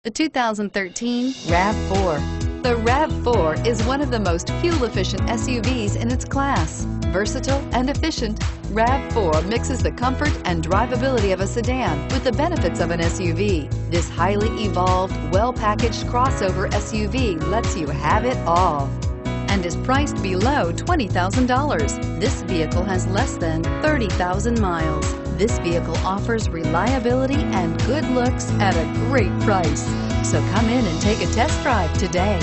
The 2013 RAV4. The RAV4 is one of the most fuel-efficient SUVs in its class. Versatile and efficient, RAV4 mixes the comfort and drivability of a sedan with the benefits of an SUV. This highly evolved, well-packaged crossover SUV lets you have it all and is priced below $20,000. This vehicle has less than 30,000 miles. This vehicle offers reliability and good looks at a great price. So come in and take a test drive today.